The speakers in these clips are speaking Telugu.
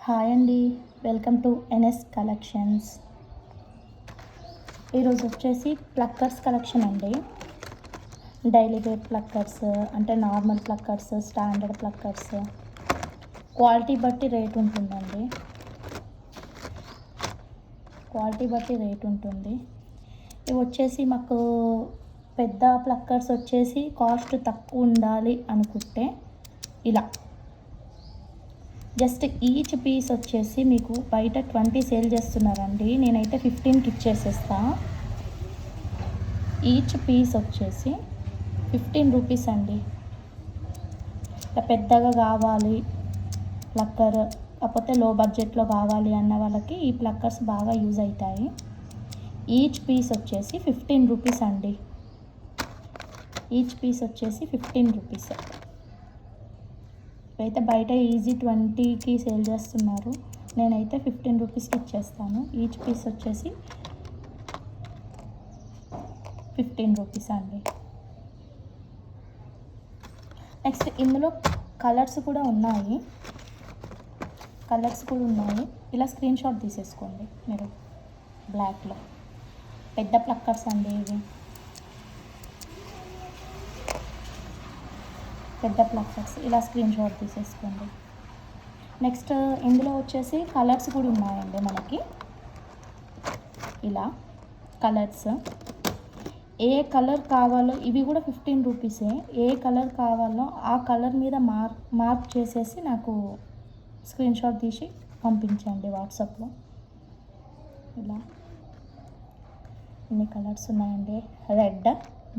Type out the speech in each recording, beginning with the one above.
హాయ్ అండి, వెల్కమ్ టు ఎన్ఎస్ కలెక్షన్స్. ఈరోజు వచ్చేసి ప్లక్కర్స్ కలెక్షన్ అండి. డైలీ వేర్ ప్లక్కర్స్ అంటే normal pluckers, standard pluckers, quality బట్టి రేట్ ఉంటుందండి. ఇవి వచ్చేసి మాకు పెద్ద ప్లక్కర్స్ వచ్చేసి కాస్ట్ తక్కువ ఉండాలి అనుకుంటే ఇలా జస్ట్ ఈచ్ పీస్ వచ్చేసి మీకు బయట 20 సేల్ చేస్తున్నారండి. నేనైతే 15కి ఇచ్చేసేస్తా. ఈచ్ పీస్ వచ్చేసి 15 రూపీస్ అండి. ఇలా పెద్దగా కావాలి ప్లక్కర్, కాకపోతే లో బడ్జెట్లో కావాలి అన్న వాళ్ళకి ఈ ప్లక్కర్స్ బాగా యూజ్ అవుతాయి. ఈచ్ పీస్ వచ్చేసి 15 రూపీస్ అండి. ఈచ్ పీస్ వచ్చేసి 15 రూపీస్. అయితే బయట ఈజీ 20కి సేల్ చేస్తున్నారు, నేనైతే 15 రూపీస్కి ఇచ్చేస్తాను. ఈచ్ పీస్ వచ్చేసి 15 రూపీస్ అండి. నెక్స్ట్ ఇందులో కలర్స్ కూడా ఉన్నాయి. ఇలా స్క్రీన్ షాట్ తీసేసుకోండి మీరు. బ్లాక్లో పెద్ద ప్లక్కర్స్ అండి ఇవి, పెద్ద ప్లక్కర్స్. ఇలా స్క్రీన్ షాట్ తీసేసుకోండి. నెక్స్ట్ ఇందులో వచ్చేసి కలర్స్ కూడా ఉన్నాయండి మనకి. ఇలా కలర్స్ ఏ కలర్ కావాలో ఇవి కూడా 15 రూపీసే. ఏ కలర్ కావాలో ఆ కలర్ మీద మార్క్ చేసేసి నాకు స్క్రీన్ షాట్ తీసి పంపించండి వాట్సాప్లో. ఇలా ఇన్ని కలర్స్ ఉన్నాయండి. Red,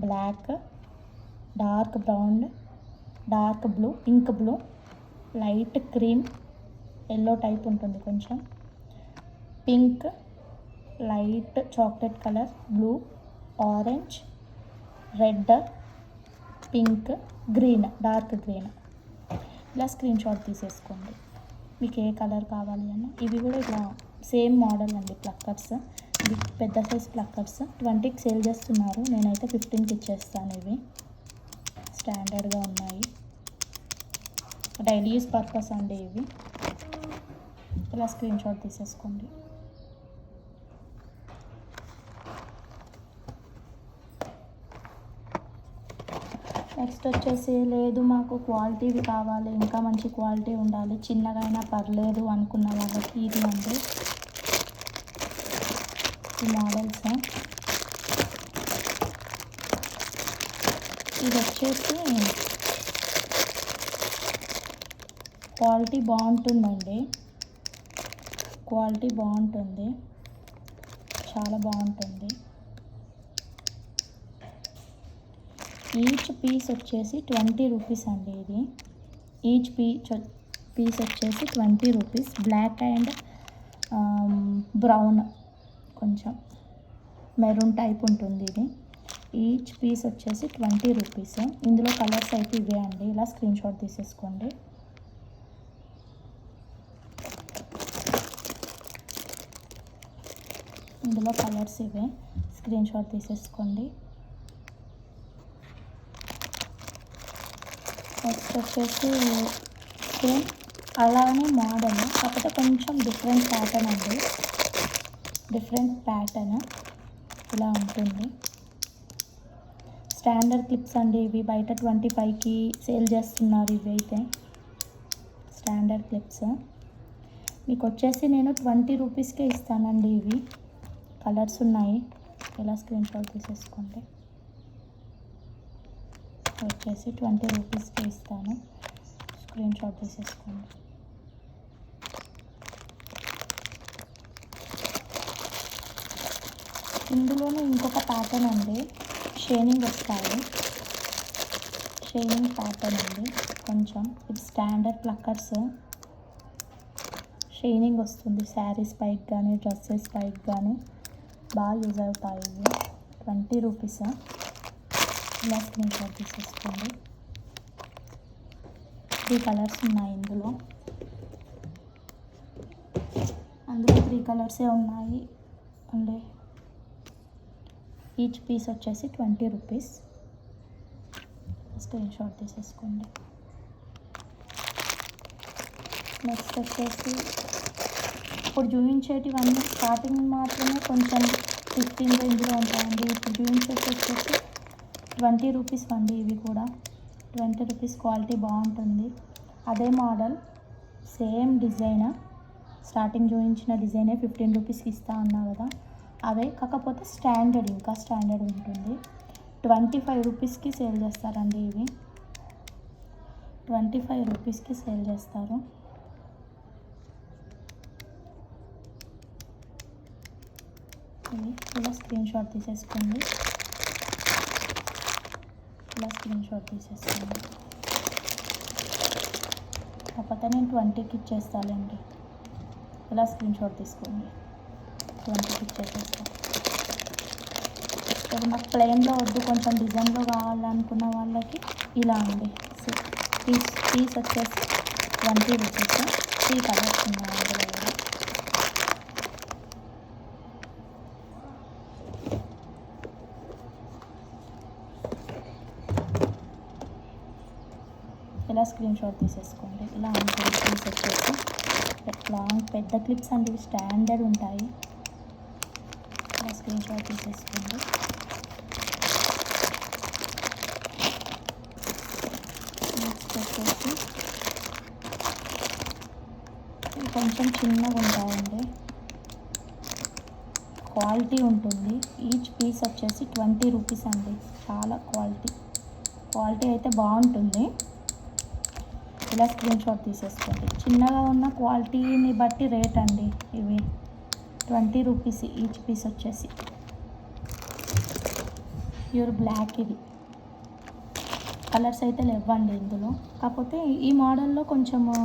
black, dark brown, dark blue, ink blue, light cream, yellow type ఉంటుంది కొంచెం, pink, light chocolate colour, blue, orange, red, pink, green, dark green. ఇలా స్క్రీన్ షాట్ తీసేసుకోండి మీకు ఏ కలర్ కావాలి అన్న. ఇవి కూడా ఇలా సేమ్ మోడల్ అండి ప్లక్కర్స్. ఇవి పెద్ద సైజ్ ప్లక్కర్స్ 20కి సేల్ చేస్తున్నారు, నేనైతే 15కి ఇచ్చేస్తాను. ఇవి స్టాండర్డ్గా ఉన్నాయి, డైలీ యూస్ పర్పస్ అండి ఇవి. ఇలా స్క్రీన్ షాట్ తీసేసుకోండి. నెక్స్ట్ వచ్చేసి లేదు మాకు క్వాలిటీవి కావాలి, ఇంకా మంచి క్వాలిటీ ఉండాలి, చిన్నగా అయినా పర్లేదు అనుకున్న వాళ్ళకి ఇది అండి ఈ మోడల్స్. ఇది వచ్చేసి క్వాలిటీ బాగుంటుందండి. చాలా బాగుంటుంది. ఈచ్ పీస్ వచ్చేసి 20 రూపీస్ అండి. ఇది ఈచ్ పీస్ వచ్చేసి 20 రూపీస్. బ్లాక్ అండ్ బ్రౌన్, కొంచెం మెరూన్ టైప్ ఉంటుంది ఇది. ఈచ్ పీస్ వచ్చేసి 20 రూపీస్. ఇందులో కలర్స్ అయితే ఇవే అండి. ఇలా స్క్రీన్ షాట్ తీసేసుకోండి. ఇందులో కలర్స్ ఇవే, స్క్రీన్ షాట్ తీసేసుకోండి. నెక్స్ట్ వచ్చేసి సేమ్ అలానే మోడల్, కాకపోతే కొంచెం డిఫరెంట్ ప్యాటర్న్ అండి. ఇలా ఉంటుంది. స్టాండర్డ్ క్లిప్స్ అండి ఇవి. బయట 25కి సేల్ చేస్తున్నారు. ఇవి అయితే స్టాండర్డ్ క్లిప్స్ మీకు వచ్చేసి నేను 20 రూపీస్కే ఇస్తానండి. ఇవి కలర్స్ ఉన్నాయి. ఇలా స్క్రీన్ షాట్ తీసేసుకోండి. వచ్చేసి 20 రూపీస్కి ఇస్తాను, స్క్రీన్ షాట్ తీసేసుకోండి. ఇందులోనే ఇంకొక ప్యాటర్న్ అండి, షైనింగ్ వస్తాయి. షైనింగ్ ప్యాటర్న్ అండి కొంచెం. ఇది స్టాండర్డ్ ప్లక్కర్స్, షైనింగ్ వస్తుంది. శారీస్ పైకి కానీ డ్రెస్సెస్ పైకి కానీ బాగా యూజ్ అవుతాయి. ఇవి 20 రూపీస్. ఇలా స్క్రీన్ షాట్ తీసేసుకోండి. 3 కలర్స్ ఉన్నాయి అందులో 3 కలర్సే ఉన్నాయి అండి. ఈచ్ పీస్ వచ్చేసి 20 రూపీస్. స్క్రీన్ షాట్ తీసేసుకోండి. నెక్స్ట్ వచ్చేసి ఇప్పుడు చూపించేటివన్నీ స్టార్టింగ్ మాత్రమే కొంచెం 15 రేంజ్లో ఉంటాయండి. ఇప్పుడు చూపించేసి వచ్చేసి 20 రూపీస్ అండి. ఇవి కూడా 20 రూపీస్, క్వాలిటీ బాగుంటుంది. అదే మోడల్ సేమ్ డిజైన్, స్టార్టింగ్ చూపించిన డిజైనే 15 రూపీస్కి ఇస్తా అన్నా కదా, అవే. కాకపోతే స్టాండర్డ్, ఇంకా స్టాండర్డ్ ఉంటుంది. 25 రూపీస్కి సేల్ చేస్తారండి. ఇవి 25 రూపీస్కి సేల్ చేస్తారు. ఇవి ఇలా స్క్రీన్ షాట్ తీసేసుకోండి. ఇలా స్క్రీన్ షాట్ తీసేసుకోండి. కాకపోతే నేను 20కి ఇచ్చేస్తానండి. ఇలా స్క్రీన్ షాట్ తీసుకోండి. 20కి ఇచ్చేసేస్తాను. ఇప్పుడు నాకు ప్లెయిన్లో వద్దు, కొంచెం డిజైన్లో కావాలనుకున్న వాళ్ళకి ఇలా అండి. పీస్ వచ్చేసి 20 రూపీస్. 3 కలర్స్ ఉన్నాయి అందులో కూడా. ఇలా స్క్రీన్ షాట్ తీసేసుకోండి. ఇలా ఉంటుంది పీస్ వచ్చేసి. లాంగ్ పెద్ద క్లిప్స్ అండి, స్టాండర్డ్ ఉంటాయి. ఇలా స్క్రీన్ షాట్ తీసేసుకోండి. నెక్స్ట్ వచ్చేసి ఇవి కొంచెం చిన్నగా ఉంటాయండి, క్వాలిటీ ఉంటుంది. ఈచ్ పీస్ వచ్చేసి 20 రూపీస్ అండి. చాలా క్వాలిటీ అయితే బాగుంటుంది. ఇలా స్క్రీన్ షాట్ తీసేసుకోండి. చిన్నగా ఉన్న క్వాలిటీని బట్టి రేట్ అండి. ఇవి 20 రూపీస్ ఈచ్ పీస్ వచ్చేసి. Pure black. ఇవి కలర్స్ అయితే లేవండి ఇందులో. కాకపోతే ఈ మోడల్లో కొంచెము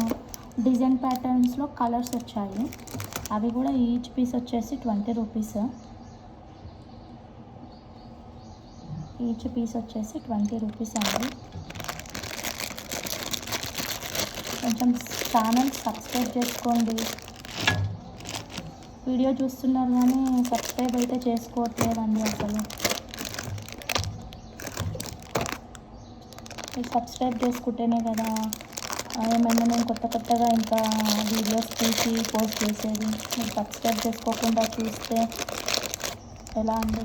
డిజైన్ ప్యాటర్న్స్లో కలర్స్ వచ్చాయి. అవి కూడా ఈచ్ పీస్ వచ్చేసి 20 రూపీస్. ఈచ్ పీస్ వచ్చేసి 20 రూపీస్ అండి. కొంచెం ఛానల్ సబ్స్క్రైబ్ చేసుకోండి. వీడియో చూస్తున్నారు కానీ సబ్స్క్రైబ్ అయితే చేసుకోవట్లేదండి అసలు. మీరు సబ్స్క్రైబ్ చేసుకుంటేనే కదా ఏమైనా నేను కొత్తగా ఇంకా వీడియోస్ తీసి పోస్ట్ చేసేది. మీరు సబ్స్క్రైబ్ చేసుకోకుండా చూస్తే ఎలా అండి?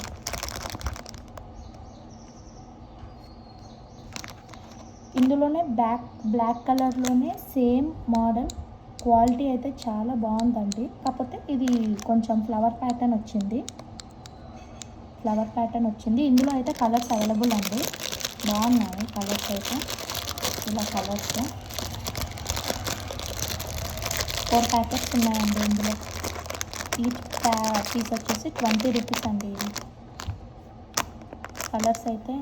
ఇందులోనే బ్లాక్ కలర్లోనే సేమ్ మోడల్, క్వాలిటీ అయితే చాలా బాగుందండి. కాకపోతే ఇది కొంచెం ఫ్లవర్ ప్యాటర్న్ వచ్చింది. ఇందులో అయితే కలర్స్ అవైలబుల్ అండి, బాగున్నాయి కలర్స్ అయితే. ఇలా కలర్స్ 4 ప్యాకెట్స్ ఉన్నాయండి ఇందులో. ఈచ్ పీస్ వచ్చేసి 20 రూపీస్ అండి. ఇది కలర్స్ అయితే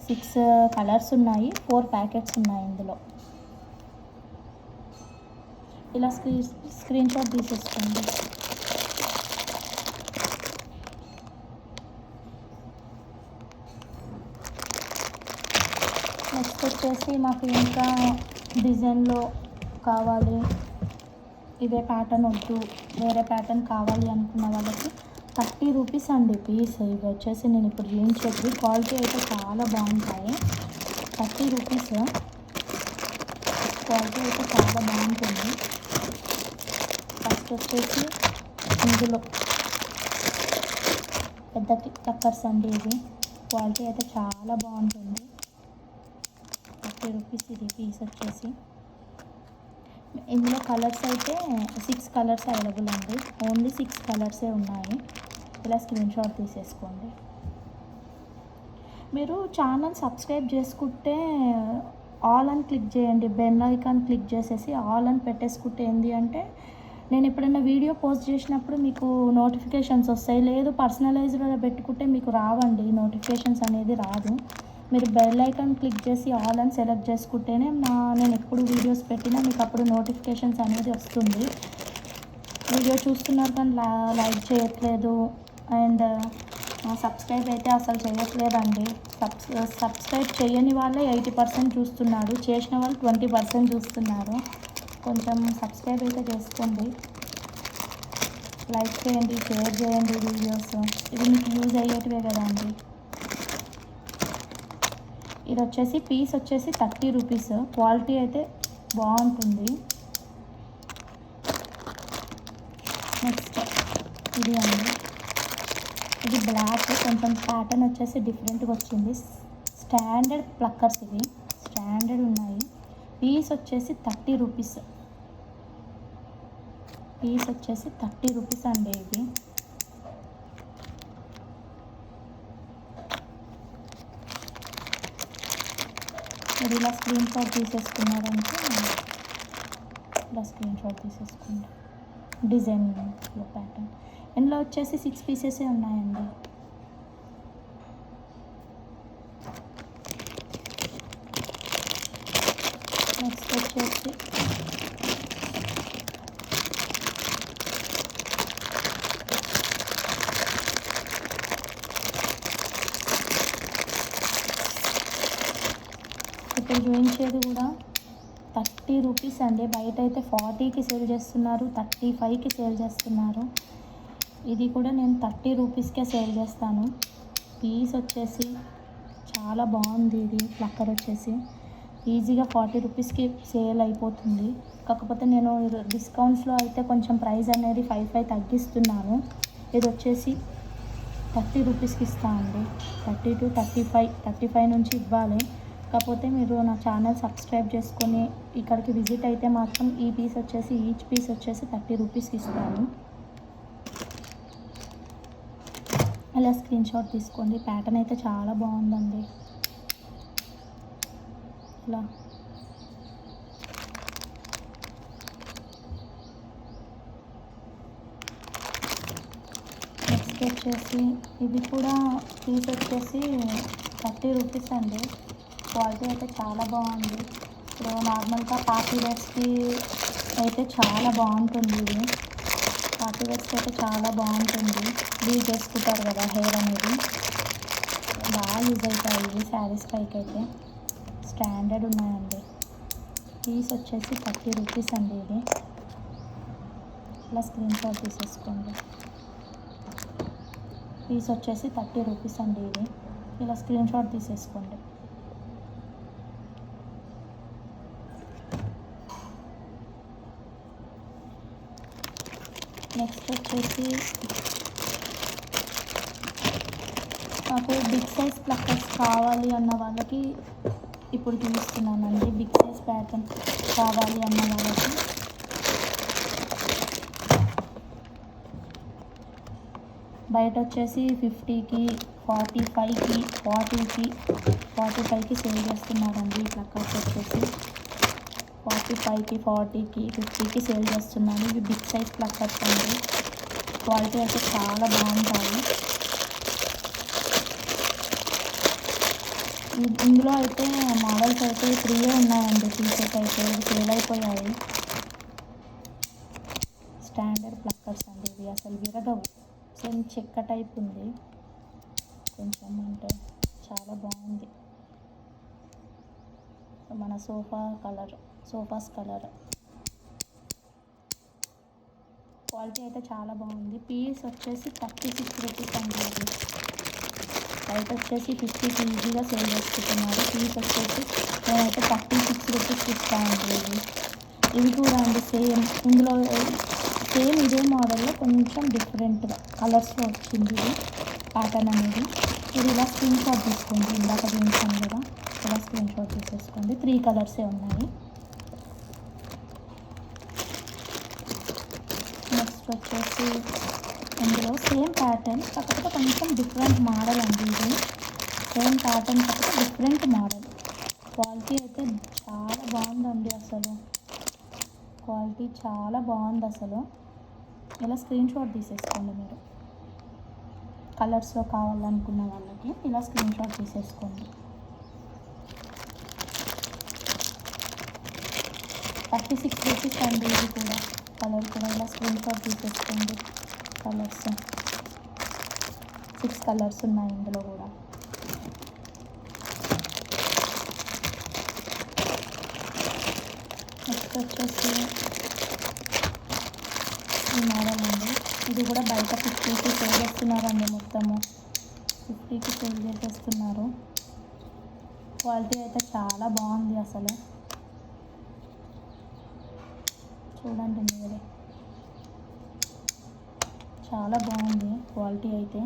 6 కలర్స్ ఉన్నాయి. 4 ప్యాకెట్స్ ఉన్నాయి ఇందులో. ఇలా స్క్రీన్ షాట్ తీసేసుకోండి. నెక్స్ట్ వచ్చేసి మాకు ఇంకా డిజైన్లో కావాలి, ఇదే ప్యాటర్న్ వద్దు, వేరే ప్యాటర్న్ కావాలి అనుకున్న వాళ్ళకి 30 రూపీస్ అండి పీస్. ఇవి వచ్చేసి నేను ఇప్పుడు చూపించేది క్వాలిటీ అయితే చాలా బాగుంటాయి. 30 రూపీస్, క్వాలిటీ అయితే చాలా బాగుంటుంది. ఫస్ట్ వచ్చేసి ఇందులో పెద్ద కక్కర్స్ అండి. ఇది క్వాలిటీ అయితే చాలా బాగుంటుంది. 30 రూపీస్ ఇది పీస్ వచ్చేసి. ఇందులో కలర్స్ అయితే 6 కలర్స్ అవైలబుల్ అండి. ఓన్లీ 6 కలర్సే ఉన్నాయి. ఇలా స్క్రీన్ షాట్ తీసేసుకోండి. మీరు ఛానల్ సబ్స్క్రైబ్ చేసుకుంటే ఆల్ అని క్లిక్ చేయండి. బెల్ ఐకాన్ క్లిక్ చేసేసి ఆల్ అని పెట్టేసుకుంటే ఏంటి అంటే నేను ఎప్పుడైనా వీడియో పోస్ట్ చేసినప్పుడు మీకు నోటిఫికేషన్స్ వస్తాయి. లేదు పర్సనలైజ్డ్గా పెట్టుకుంటే మీకు రావండి, నోటిఫికేషన్స్ అనేది రాదు. మీరు బెల్ ఐకాన్ క్లిక్ చేసి ఆల్ అని సెలెక్ట్ చేసుకుంటేనే నేను ఎప్పుడు వీడియోస్ పెట్టినా మీకు అప్పుడు నోటిఫికేషన్స్ అనేది వస్తుంది. వీడియో చూస్తున్నారు కానీ లైక్ చేయట్లేదు అండ్ సబ్స్క్రైబ్ అయితే అసలు చేయట్లేదండి. సబ్స్క్రైబ్ చేయని వాళ్ళే 80% చూస్తున్నారు, చేసిన వాళ్ళు 20% చూస్తున్నారు. కొంచెం సబ్స్క్రైబ్ అయితే చేసుకోండి, లైక్ చేయండి, షేర్ చేయండి వీడియోస్. ఇది మీకు యూజ్ అయ్యేటివే కదా అండి. ఇది వచ్చేసి పీస్ వచ్చేసి 30 రూపీస్. క్వాలిటీ అయితే బాగుంటుంది. నెక్స్ట్ ఇది అండి, ఇది బ్లాక్, కొంచెం ప్యాటర్న్ వచ్చేసి డిఫరెంట్గా వచ్చింది. స్టాండర్డ్ ప్లక్కర్స్ ఇవి, స్టాండర్డ్ ఉన్నాయి. పీస్ వచ్చేసి 30 రూపీస్, పీస్ వచ్చేసి 30 రూపీస్ అండి. ఇవి మీరు ఇలా స్క్రీన్ షాట్ తీసేసుకున్నారంటే ఇలా స్క్రీన్ షాట్ తీసేసుకోండి. డిజైన్లో ప్యాటర్న్ ఇందులో వచ్చేసి 6 పీసెసే ఉన్నాయండి. నెక్స్ట్ వచ్చేసి ఇప్పుడు చూపించేది కూడా 30 రూపీస్ అండి. బయట అయితే 40కి సేల్ చేస్తున్నారు, 35కి సేల్ చేస్తున్నారు. ఇది కూడా నేను 30 రూపీస్కే సేల్ చేస్తాను. పీస్ వచ్చేసి చాలా బాగుంది. ఇది ప్లక్కర్ వచ్చేసి ఈజీగా 40 రూపీస్కి సేల్ అయిపోతుంది. కాకపోతే నేను డిస్కౌంట్స్లో అయితే కొంచెం ప్రైస్ అనేది 5 తగ్గిస్తున్నాను. ఇది వచ్చేసి 30 రూపీస్కి ఇస్తాను. 30 to 35 నుంచి ఇవ్వాలి. కాకపోతే మీరు నా ఛానల్ సబ్స్క్రైబ్ చేసుకొని ఇక్కడికి విజిట్ అయితే మాత్రం ఈ పీస్ వచ్చేసి ఈచ్ పీస్ వచ్చేసి 30 రూపీస్కి ఇస్తాను. అలా స్క్రీన్ షాట్ తీసుకోండి. ప్యాటర్న్ అయితే చాలా బాగుందండి. ఇలా నెక్స్ట్ వచ్చేసి ఇది కూడా పీస్ వచ్చేసి 30 రూపీస్ అండి. క్వాలిటీ అయితే చాలా బాగుంది. ఇప్పుడు నార్మల్గా పార్టీ వేర్స్కి అయితే చాలా బాగుంటుంది. ఇది పార్టీ వేర్స్కి అయితే చాలా బాగుంటుంది. యూజ్ చేసుకుంటారు కదా హెయిర్ అనేది, బాగా యూజ్ అవుతాయి ఇవి శారీస్ పైకి అయితే. స్టాండర్డ్ ఉన్నాయండి. పీస్ వచ్చేసి 30 రూపీస్ అండి. ఇది ఇలా స్క్రీన్ షాట్ తీసేసుకోండి. పీస్ వచ్చేసి 30 రూపీస్ అండి. ఇది ఇలా స్క్రీన్ షాట్ తీసేసుకోండి. నెక్స్ట్ వచ్చేసి నాకు బిగ్ సైజ్ ప్లక్కర్స్ కావాలి అన్న వాళ్ళకి ఇప్పుడు చూపిస్తున్నానండి. బిగ్ సైజ్ ప్యాటర్న్ కావాలి అన్న వాళ్ళకి బయట వచ్చేసి 50కి, 45కి, 45కి సేల్ చేస్తున్నారండి. ఈ ప్లక్కర్స్ వచ్చేసి 45కి, 40కి, 50కి సేల్ చేస్తున్నాను. ఇవి బిగ్ సైజ్ ప్లక్కర్స్ అండి. క్వాలిటీ అయితే చాలా బాగుంటాయి. ఇందులో అయితే మోడల్స్ అయితే 3 ఉన్నాయండి. పీసెస్ అయితే ఇవి సేల్ అయిపోయాయి. స్టాండర్డ్ ప్లక్కర్స్ అండి. ఇవి అసలు విరగవు. సేమ్ చెక్క టైప్ ఉంది. కొంచెం అంటే చాలా బాగుంది. మన సోఫాస్ కలర్ క్వాలిటీ అయితే చాలా బాగుంది. పీస్ వచ్చేసి 36 రూపీస్ అండి. ఇది బయట వచ్చేసి 50కి ఈజీగా సేల్ చేసుకుంటున్నారు. పీస్ వచ్చేసి నేనైతే 36 రూపీస్కి ఇస్తానండి. ఇవి కూడా అండి సేమ్, ఇందులో సేమ్ ఇదే మోడల్లో కొంచెం డిఫరెంట్గా కలర్స్లో వచ్చింది ఇది ప్యాటర్న్ అనేది. మీరు ఇలా స్క్రీన్ షాట్ తీసుకోండి. ఇందాక చూపించాను కదా, ఇలా స్క్రీన్ షాట్ తీసేసుకోండి. 3 కలర్సే ఉన్నాయి. నెక్స్ట్ వచ్చేసి ఇందులో సేమ్ ప్యాటర్న్ కాకపోతే కొంచెం డిఫరెంట్ మోడల్ అండి. ఇది సేమ్ ప్యాటర్న్ కాకపోతే డిఫరెంట్ మోడల్. క్వాలిటీ అయితే చాలా బాగుందండి. అసలు క్వాలిటీ చాలా బాగుంది అసలు. ఇలా స్క్రీన్ షాట్ తీసేసుకోండి. మీరు కలర్స్లో కావాలనుకున్న వాళ్ళకి ఇలా స్క్రీన్ షాట్ తీసేసుకోండి. 36 రూపీస్ అండి. ఇది కూడా కలర్ కూడా ఇలా స్క్రీన్ షాట్ తీసేసుకోండి. కలర్స్ 6 కలర్స్ ఉన్నాయి ఇందులో కూడా. నెక్స్ట్ వచ్చేసి ఈ మోడల్ అండి. ఇది కూడా బయట 50కి సేల్ చేస్తున్నారండి. మొత్తము 50కి సేల్ చేసేస్తున్నారు. క్వాలిటీ అయితే చాలా బాగుంది అసలు. చూడండి మీరే. చాలా బాగుంది క్వాలిటీ అయితే.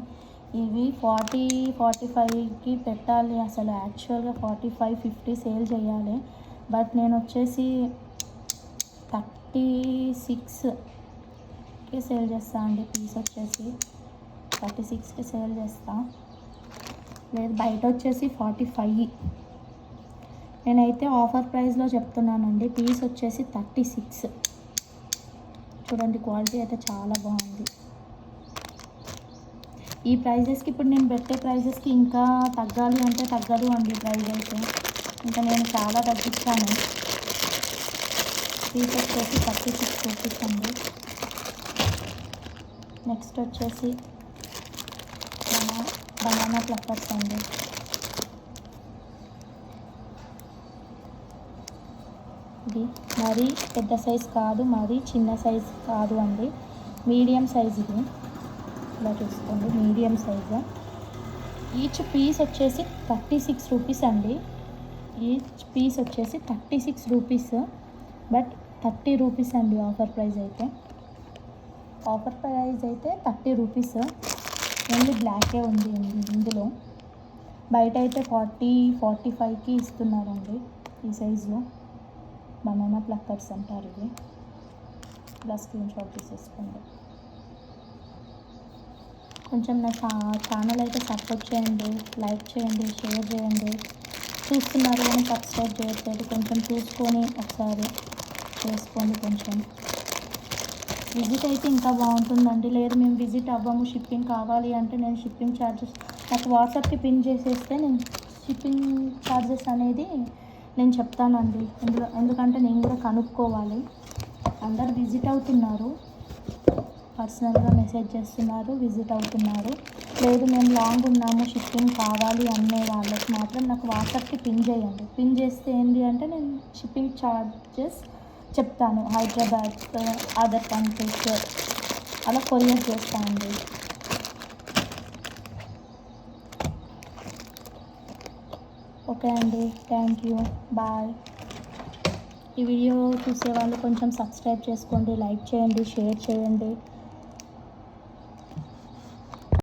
ఇవి 40-45కి పెట్టాలి, అసలు యాక్చువల్గా 45-50 సేల్ చేయాలి. బట్ నేను వచ్చేసి 36కి సేల్ చేస్తా అండి. పీస్ వచ్చేసి 36కి సేల్ చేస్తా. లేదు, బయట వచ్చేసి 45. నేనైతే ఆఫర్ ప్రైస్లో చెప్తున్నానండి. పీస్ వచ్చేసి 36. చూడండి క్వాలిటీ అయితే చాలా బాగుంది. ఈ ప్రైజెస్కి ఇప్పుడు నేను పెట్టే ప్రైజెస్కి ఇంకా తగ్గాలి అంటే తగ్గదు అండి ప్రైస్ అయితే. ఇంకా నేను చాలా తగ్గిస్తాను. పీస్ వచ్చేసి 36 రూపీస్ అండి. నెక్స్ట్ వచ్చేసి బనానా ప్లక్కర్స్ అండి. ఇది మరీ పెద్ద సైజ్ కాదు, మరీ చిన్న సైజ్ కాదు అండి, మీడియం సైజ్. ఇది ఇలా చూసుకోండి, మీడియం సైజు. ఈచ్ పీస్ వచ్చేసి 36 రూపీస్ అండి. ఈచ్ పీస్ వచ్చేసి 36 రూపీస్, బట్ 30 రూపీస్ అండి ఆఫర్ ప్రైస్ అయితే. ఆఫర్ ప్రైస్ అయితే 30 రూపీస్. ఓన్లీ బ్లాకే ఉంది ఇందులో. బయట అయితే 40-45కి ఇస్తున్నారండి ఈ సైజులో. బనానా ప్లక్కర్స్ అంటారు ఇవి. ఇలా స్క్రీన్ షాట్ తీసేసుకోండి. కొంచెం నా ఛానల్ అయితే సపోర్ట్ చేయండి, లైక్ చేయండి, షేర్ చేయండి. చూస్తున్నారు కానీ సబ్స్క్రైబ్ చేయట్లేదు, కొంచెం చూసుకొని ఒకసారి చేసుకోండి. కొంచెం విజిట్ అయితే ఇంకా బాగుంటుందండి. లేదు మేము విజిట్ అవ్వము, షిప్పింగ్ కావాలి అంటే నేను షిప్పింగ్ ఛార్జెస్ నాకు వాట్సాప్కి పిన్ చేసేస్తే నేను షిప్పింగ్ ఛార్జెస్ అనేది నేను చెప్తానండి. ఎందుకంటే నేను కూడా కనుక్కోవాలి. అందరు విజిట్ అవుతున్నారు, పర్సనల్గా మెసేజ్ చేస్తున్నారు, విజిట్ అవుతున్నారు. లేదు మేము లాంగ్ ఉన్నాము, షిప్పింగ్ కావాలి అనే వాళ్ళకి మాత్రం నాకు వాట్సాప్కి పిన్ చేయండి. పిన్ చేస్తే ఏంటి అంటే నేను షిప్పింగ్ ఛార్జెస్ చెప్తాను. హైదరాబాద్, అదర్ కంట్రీస్ అలా కొరియర్ చేస్తానండి. ఓకే అండి, థ్యాంక్ యూ, బాయ్. ఈ వీడియో చూసే వాళ్ళు కొంచెం సబ్స్క్రైబ్ చేసుకోండి, లైక్ చేయండి, షేర్ చేయండి.